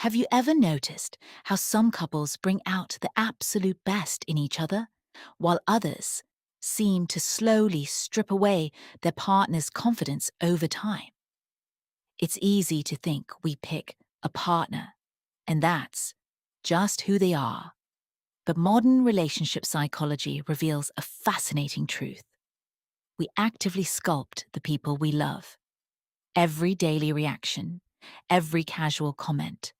Have you ever noticed how some couples bring out the absolute best in each other, while others seem to slowly strip away their partner's confidence over time? It's easy to think we pick a partner, and that's just who they are. But modern relationship psychology reveals a fascinating truth. We actively sculpt the people we love. Every daily reaction, every casual comment,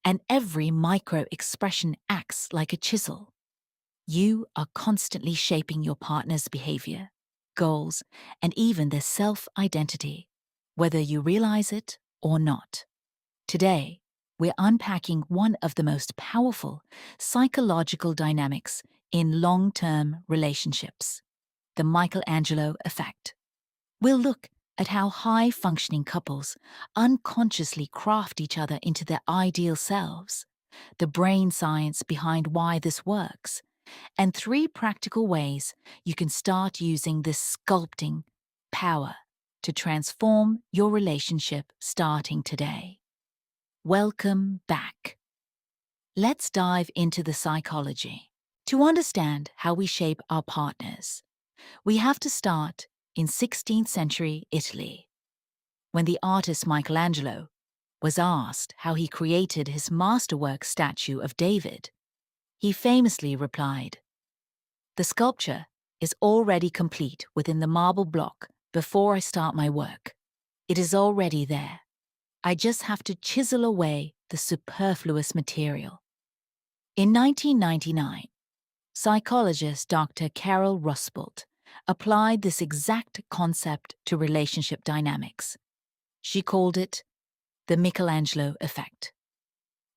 and every micro expression acts like a chisel. You are constantly shaping your partner's behavior, goals, and even their self-identity, whether you realize it or not. Today, we're unpacking one of the most powerful psychological dynamics in long-term relationships, the Michelangelo Effect. We'll look at how high-functioning couples unconsciously craft each other into their ideal selves, the brain science behind why this works, and three practical ways you can start using this sculpting power to transform your relationship starting today. Welcome back. Let's dive into the psychology. To understand how we shape our partners, we have to start in 16th century Italy, when the artist Michelangelo was asked how he created his masterwork statue of David. He famously replied, "The sculpture is already complete within the marble block before I start my work. It is already there. I just have to chisel away the superfluous material." In 1999, psychologist Dr. Carol Rusbolt applied this exact concept to relationship dynamics. She called it the Michelangelo Effect.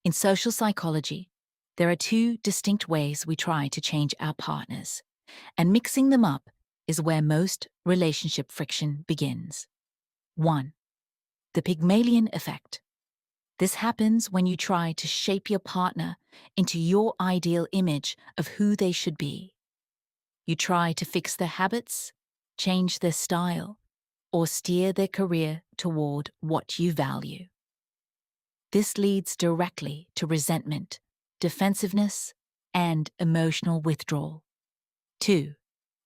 In social psychology, there are two distinct ways we try to change our partners, and mixing them up is where most relationship friction begins. 1. The Pygmalion Effect. This happens when you try to shape your partner into your ideal image of who they should be. You try to fix their habits, change their style, or steer their career toward what you value. This leads directly to resentment, defensiveness, and emotional withdrawal. 2.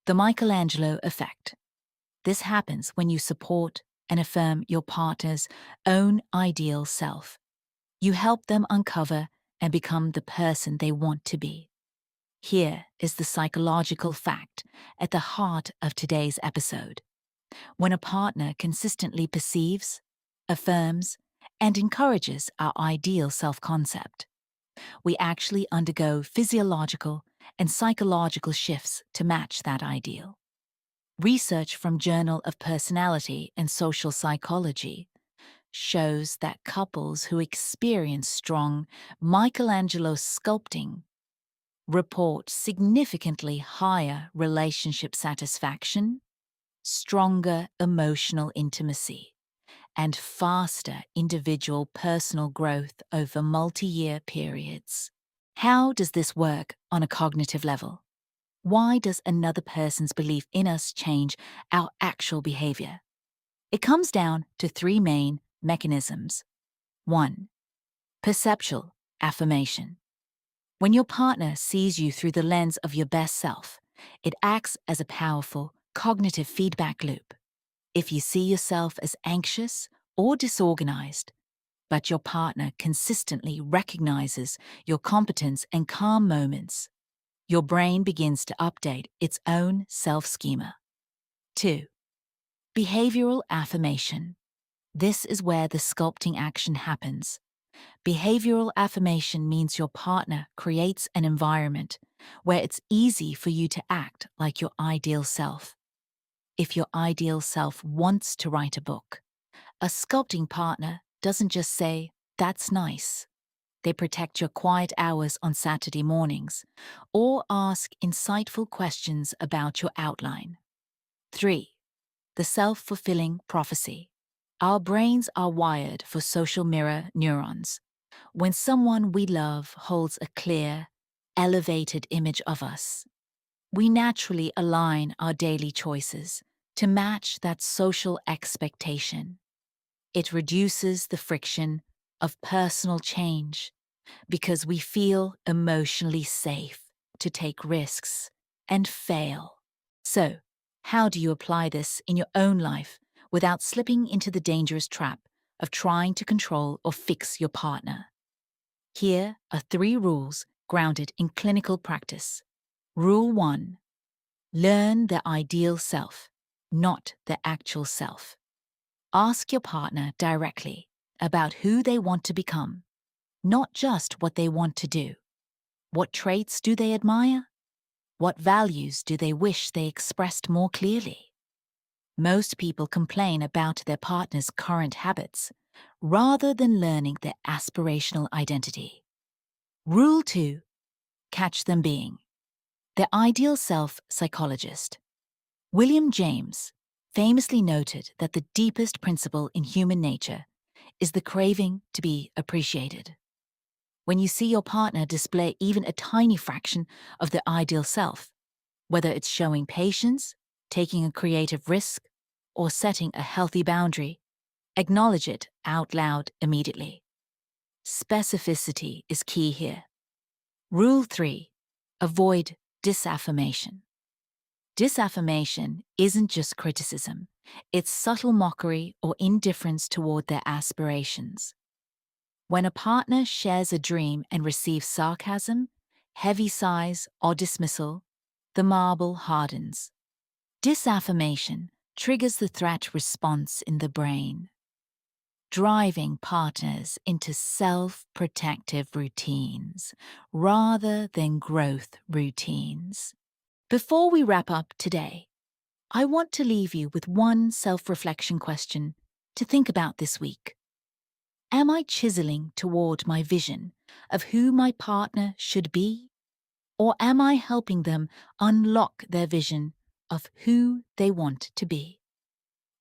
The Michelangelo Effect. This happens when you support and affirm your partner's own ideal self. You help them uncover and become the person they want to be. Here is the psychological fact at the heart of today's episode. When a partner consistently perceives, affirms, and encourages our ideal self-concept, we actually undergo physiological and psychological shifts to match that ideal. Research from Journal of Personality and Social Psychology shows that couples who experience strong Michelangelo sculpting report significantly higher relationship satisfaction, stronger emotional intimacy, and faster individual personal growth over multi-year periods. How does this work on a cognitive level? Why does another person's belief in us change our actual behavior? It comes down to three main mechanisms. 1. Perceptual affirmation. When your partner sees you through the lens of your best self, it acts as a powerful cognitive feedback loop. If you see yourself as anxious or disorganized, but your partner consistently recognizes your competence and calm moments, your brain begins to update its own self-schema. 2. Behavioral affirmation. This is where the sculpting action happens. Behavioral affirmation means your partner creates an environment where it's easy for you to act like your ideal self. If your ideal self wants to write a book, a sculpting partner doesn't just say, "That's nice." They protect your quiet hours on Saturday mornings or ask insightful questions about your outline. 3. The self-fulfilling prophecy. Our brains are wired for social mirror neurons. When someone we love holds a clear, elevated image of us, we naturally align our daily choices to match that social expectation. It reduces the friction of personal change because we feel emotionally safe to take risks and fail. So, how do you apply this in your own life without slipping into the dangerous trap of trying to control or fix your partner? Here are 3 rules grounded in clinical practice. Rule 1: learn the ideal self, not the actual self. Ask your partner directly about who they want to become, not just what they want to do. What traits do they admire? What values do they wish they expressed more clearly? Most people complain about their partner's current habits rather than learning their aspirational identity. Rule 2: catch them being. Their ideal self psychologist. William James famously noted that the deepest principle in human nature is the craving to be appreciated. When you see your partner display even a tiny fraction of their ideal self, whether it's showing patience, taking a creative risk, or setting a healthy boundary, acknowledge it out loud immediately. Specificity is key here. Rule 3: avoid disaffirmation. Disaffirmation isn't just criticism, it's subtle mockery or indifference toward their aspirations. When a partner shares a dream and receives sarcasm, heavy sighs, or dismissal, the marble hardens. Disaffirmation triggers the threat response in the brain, driving partners into self-protective routines rather than growth routines. Before we wrap up today, I want to leave you with one self-reflection question to think about this week. Am I chiseling toward my vision of who my partner should be? Or am I helping them unlock their vision of who they want to be?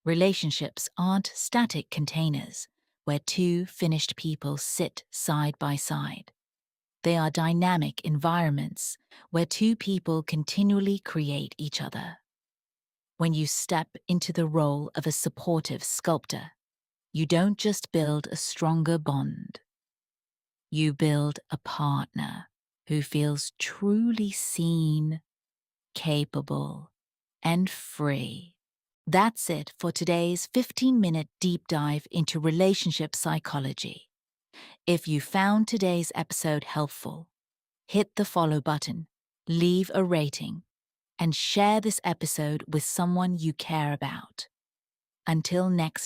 Relationships aren't static containers where 2 finished people sit side by side. They are dynamic environments where 2 people continually create each other. When you step into the role of a supportive sculptor, you don't just build a stronger bond. You build a partner who feels truly seen, capable, and free. That's it for today's 15-minute deep dive into relationship psychology. If you found today's episode helpful, hit the follow button, leave a rating, and share this episode with someone you care about. Until next